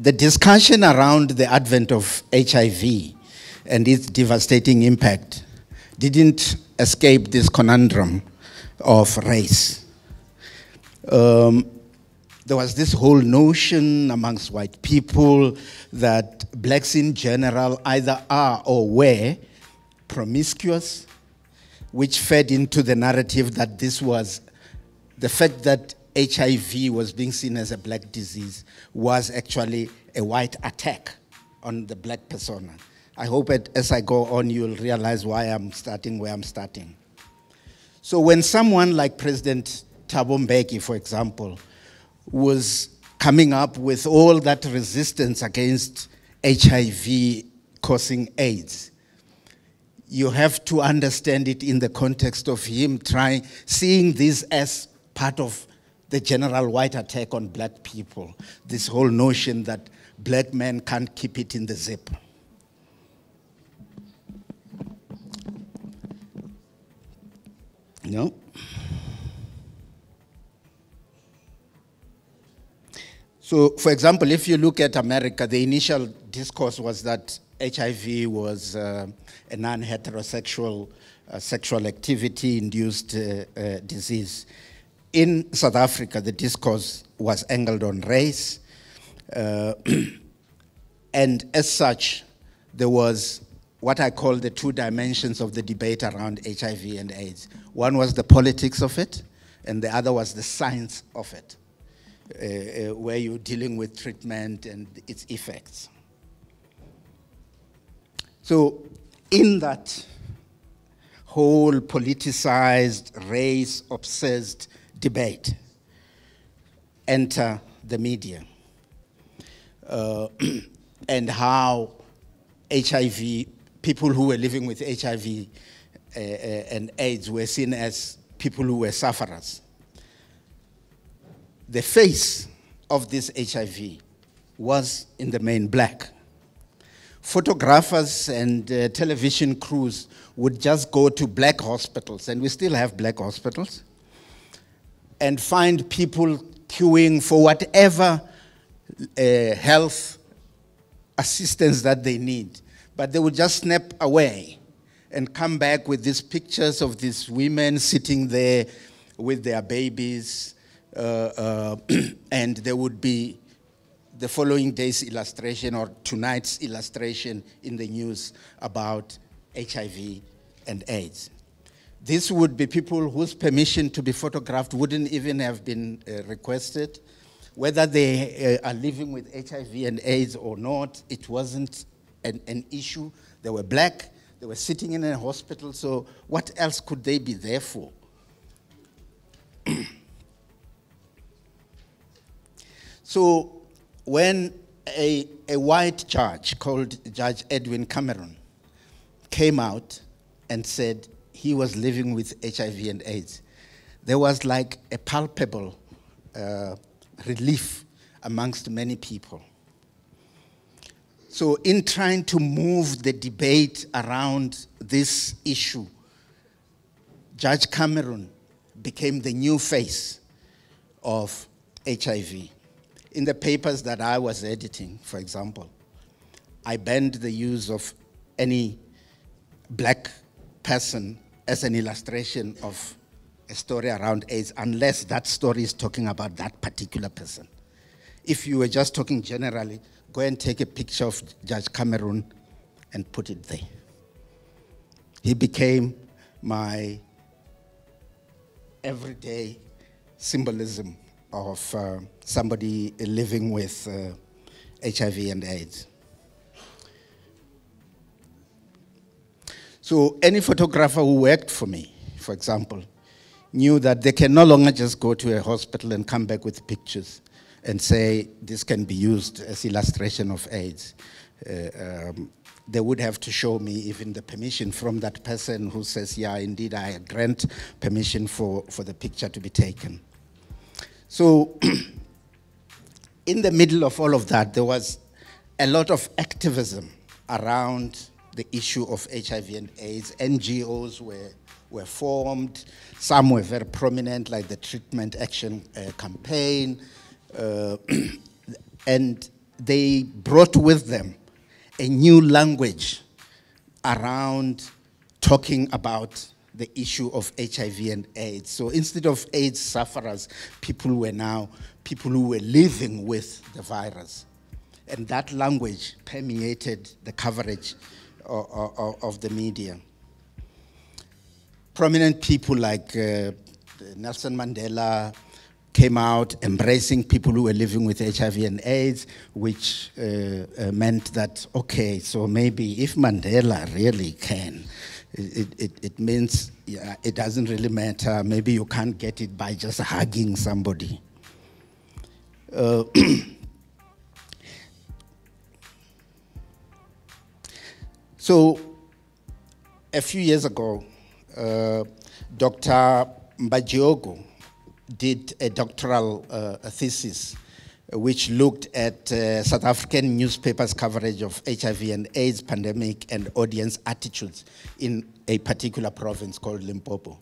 The discussion around the advent of HIV and its devastating impact didn't escape this conundrum of race. There was this whole notion amongst white people that blacks in general either are or were promiscuous, which fed into the narrative that this was, the fact that HIV was being seen as a black disease was actually a white attack on the black persona. I hope as I go on, you'll realize why I'm starting where I'm starting. So when someone like President Thabo Mbeki, for example, was coming up with all that resistance against HIV causing AIDS, you have to understand it in the context of him seeing this as part of the general white attack on black people, this whole notion that black men can't keep it in the zip. No? So, for example, if you look at America, the initial discourse was that HIV was a non-heterosexual sexual activity-induced disease. In South Africa, the discourse was angled on race, and as such, there was what I call the two dimensions of the debate around HIV and AIDS. One was the politics of it, and the other was the science of it, where you're dealing with treatment and its effects. So in that whole politicized, race-obsessed debate, enter the media, and how HIV, people who were living with HIV and AIDS were seen as people who were sufferers. The face of this HIV was in the main black. Photographers and television crews would just go to black hospitals, and we still have black hospitals, and find people queuing for whatever health assistance that they need. But they would just snap away and come back with these pictures of these women sitting there with their babies, and there would be the following day's illustration or tonight's illustration in the news about HIV and AIDS. This would be people whose permission to be photographed wouldn't even have been requested. Whether they are living with HIV and AIDS or not, it wasn't an issue. They were black, they were sitting in a hospital, so what else could they be there for? So when a white judge called Judge Edwin Cameron came out and said he was living with HIV and AIDS, there was like a palpable relief amongst many people. So in trying to move the debate around this issue, Judge Cameron became the new face of HIV. In the papers that I was editing, for example, I banned the use of any black person as an illustration of a story around AIDS, unless that story is talking about that particular person. If you were just talking generally, go and take a picture of Judge Cameron and put it there. He became my everyday symbolism of somebody living with HIV and AIDS. So any photographer who worked for me, for example, knew that they can no longer just go to a hospital and come back with pictures and say this can be used as illustration of AIDS. They would have to show me even the permission from that person who says, yeah, indeed, I grant permission for the picture to be taken. So in the middle of all of that, there was a lot of activism around the issue of HIV and AIDS. NGOs were formed. Some were very prominent, like the Treatment Action Campaign. And they brought with them a new language around talking about the issue of HIV and AIDS. So instead of AIDS sufferers, people were now people who were living with the virus. And that language permeated the coverage of the media. Prominent people like Nelson Mandela came out embracing people who were living with HIV and AIDS, which meant that, okay, so maybe if Mandela really can, it means it doesn't really matter. Maybe you can't get it by just hugging somebody. So a few years ago, Dr. Mbajiogo did a doctoral thesis which looked at South African newspapers' coverage of HIV and AIDS pandemic and audience attitudes in a particular province called Limpopo.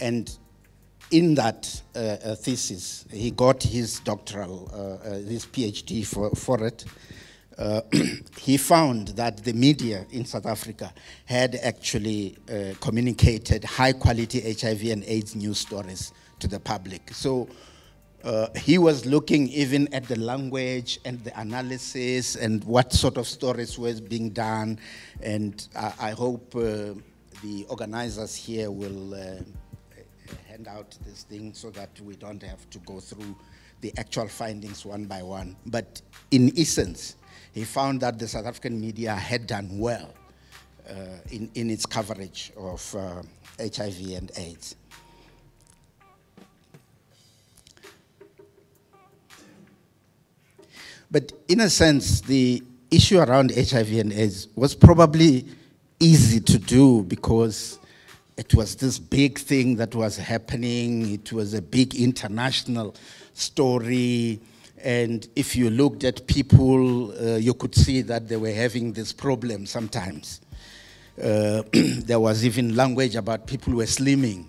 And in that thesis, he got his doctoral, his PhD for it. He found that the media in South Africa had actually communicated high-quality HIV and AIDS news stories to the public. So he was looking even at the language and the analysis and what sort of stories were being done. And I hope the organizers here will hand out this thing so that we don't have to go through the actual findings one by one. But in essence, he found that the South African media had done well in its coverage of HIV and AIDS. But in a sense, the issue around HIV and AIDS was probably easy to do because it was this big thing that was happening. It was a big international story. And if you looked at people, you could see that they were having this problem sometimes. There was even language about people who were slimming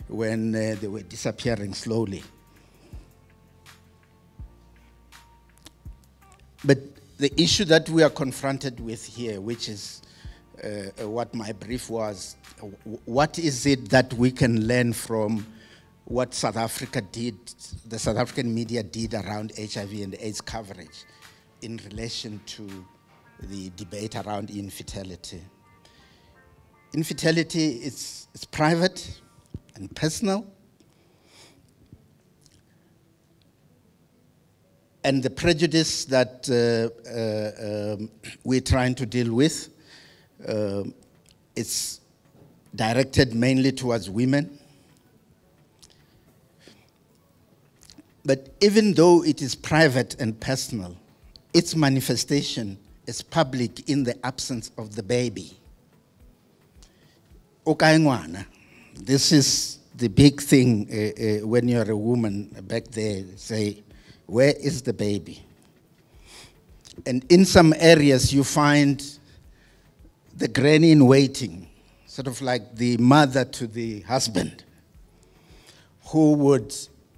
when they were disappearing slowly. But the issue that we are confronted with here, which is what my brief was, what is it that we can learn from what South Africa did, the South African media did around HIV and AIDS coverage in relation to the debate around infertility? Infertility is private and personal. And the prejudice that we're trying to deal with, it's directed mainly towards women. But even though it is private and personal, its manifestation is public in the absence of the baby. Okaingwana, this is the big thing when you're a woman back there, say, where is the baby? And in some areas you find the granny in waiting, sort of like the mother to the husband, who would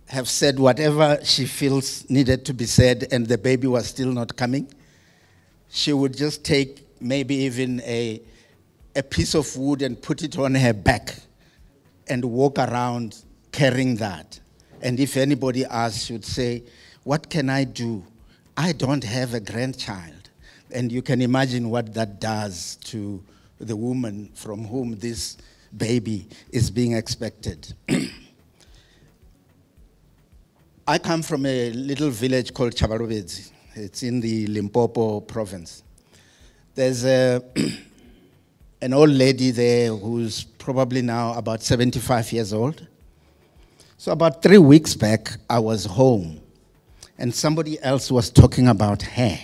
have said whatever she feels needed to be said and the baby was still not coming. She would just take maybe even a piece of wood and put it on her back and walk around carrying that. And if anybody asks, she would say, what can I do? I don't have a grandchild. And you can imagine what that does to the woman from whom this baby is being expected. I come from a little village called Chabalobedzi. It's in the Limpopo province. There's an old lady there who's probably now about 75 years old. So about 3 weeks back, I was home. And somebody else was talking about her.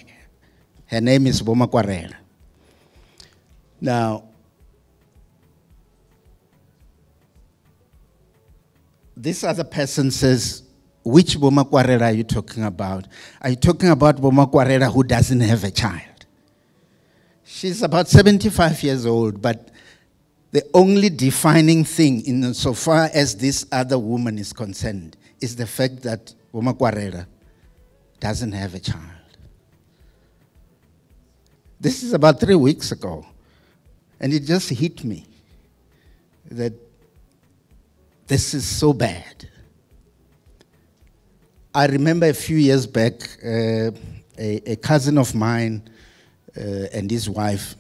Her name is Boma Kwarela. Now, this other person says, which Boma Kwarela are you talking about? Are you talking about Boma Kwarela who doesn't have a child? She's about 75 years old, but the only defining thing insofar as this other woman is concerned is the fact that Boma Kwarela doesn't have a child. This is about 3 weeks ago. And it just hit me that this is so bad. I remember a few years back, a cousin of mine and his wife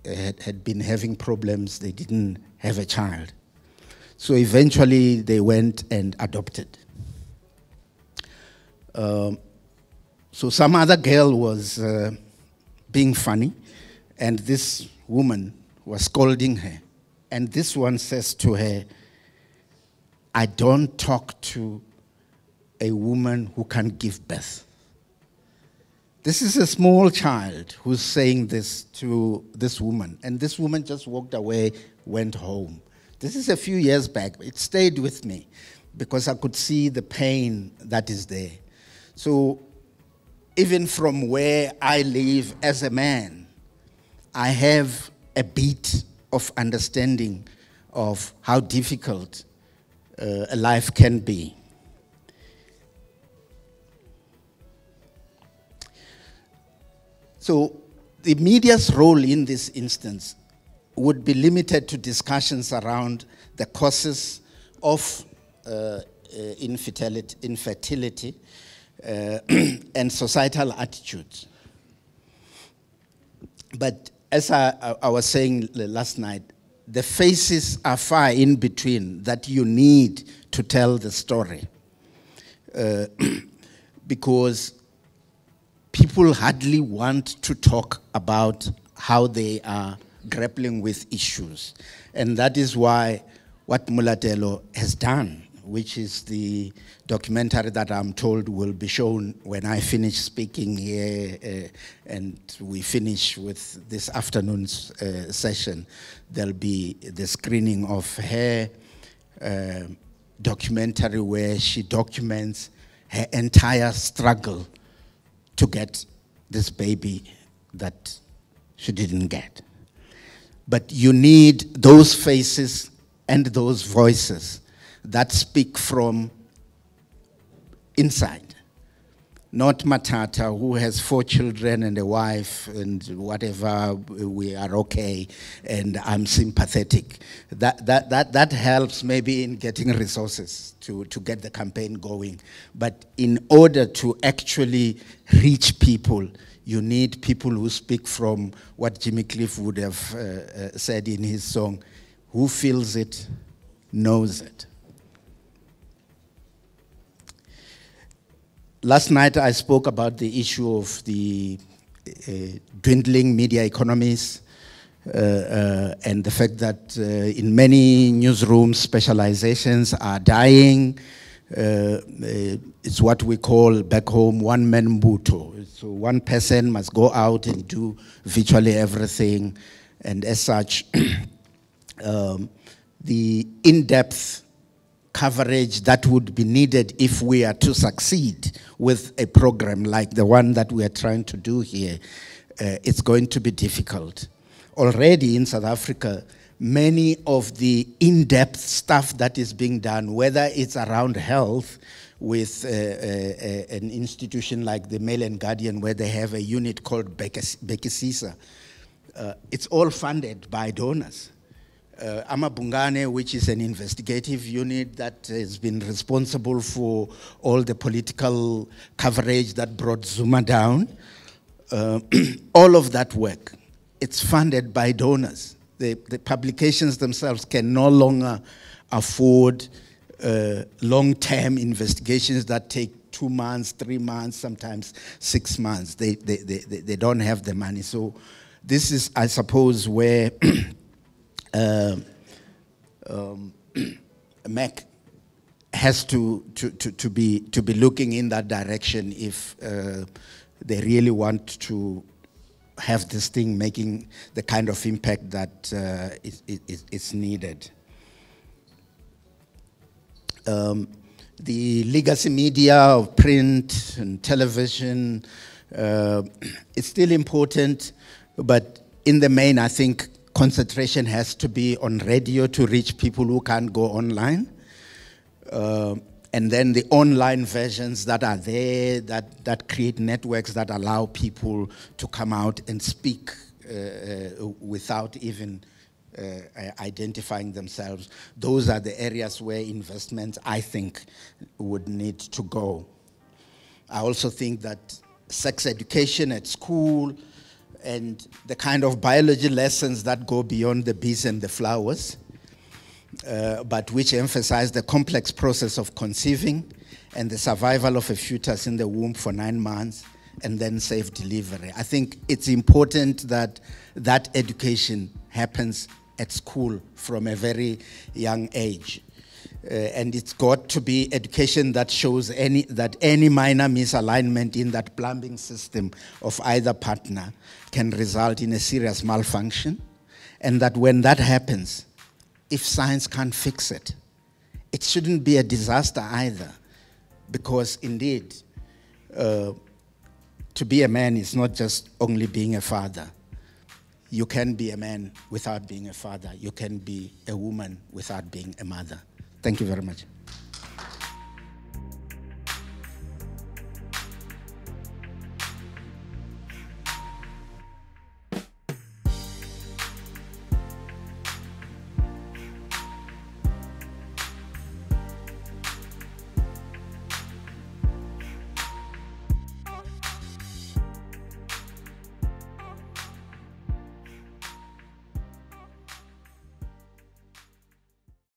had been having problems. They didn't have a child. So eventually they went and adopted. So some other girl was being funny, and this woman was scolding her. And this one says to her, "I don't talk to a woman who can't give birth." This is a small child who's saying this to this woman. And this woman just walked away, went home. This is a few years back. It stayed with me because I could see the pain that is there. So even from where I live as a man, I have a bit of understanding of how difficult a life can be. So the media's role in this instance would be limited to discussions around the causes of infertility and societal attitudes. But as I was saying last night, the faces are far in between that you need to tell the story. Because people hardly want to talk about how they are grappling with issues. And that is why what Mulatelo has done, which is the documentary that I'm told will be shown when I finish speaking here and we finish with this afternoon's session. There'll be the screening of her documentary where she documents her entire struggle to get this baby that she didn't get. But you need those faces and those voices that speak from inside. Not Mathatha, who has 4 children and a wife and whatever, we are okay, and I'm sympathetic. That helps maybe in getting resources to get the campaign going. But in order to actually reach people, you need people who speak from what Jimmy Cliff would have said in his song, who feels it, knows it. Last night I spoke about the issue of the dwindling media economies and the fact that in many newsrooms specializations are dying. It's what we call back home one-man mbuto. So one person must go out and do virtually everything, and as such the in-depth coverage that would be needed if we are to succeed with a program like the one that we are trying to do here, it's going to be difficult. Already in South Africa, many of the in-depth stuff that is being done, whether it's around health with an institution like the Mail and Guardian where they have a unit called Bekisisa, it's all funded by donors. Amabungane, which is an investigative unit that has been responsible for all the political coverage that brought Zuma down, all of that work, it's funded by donors. The publications themselves can no longer afford long-term investigations that take 2 months, 3 months, sometimes 6 months. They don't have the money. So this is, I suppose, where Merck has to be looking in that direction if they really want to have this thing making the kind of impact that is needed. The legacy media of print and television, it's still important, but in the main, I think concentration has to be on radio to reach people who can't go online. And then the online versions that are there, that create networks that allow people to come out and speak without even identifying themselves. Those are the areas where investments, I think, would need to go. I also think that sex education at school and the kind of biology lessons that go beyond the bees and the flowers, but which emphasize the complex process of conceiving and the survival of a fetus in the womb for 9 months, and then safe delivery. I think it's important that that education happens at school from a very young age. And it's got to be education that shows that any minor misalignment in that plumbing system of either partner can result in a serious malfunction, and that when that happens, if science can't fix it, it shouldn't be a disaster either, because indeed, to be a man is not just only being a father. You can be a man without being a father. You can be a woman without being a mother. Thank you very much.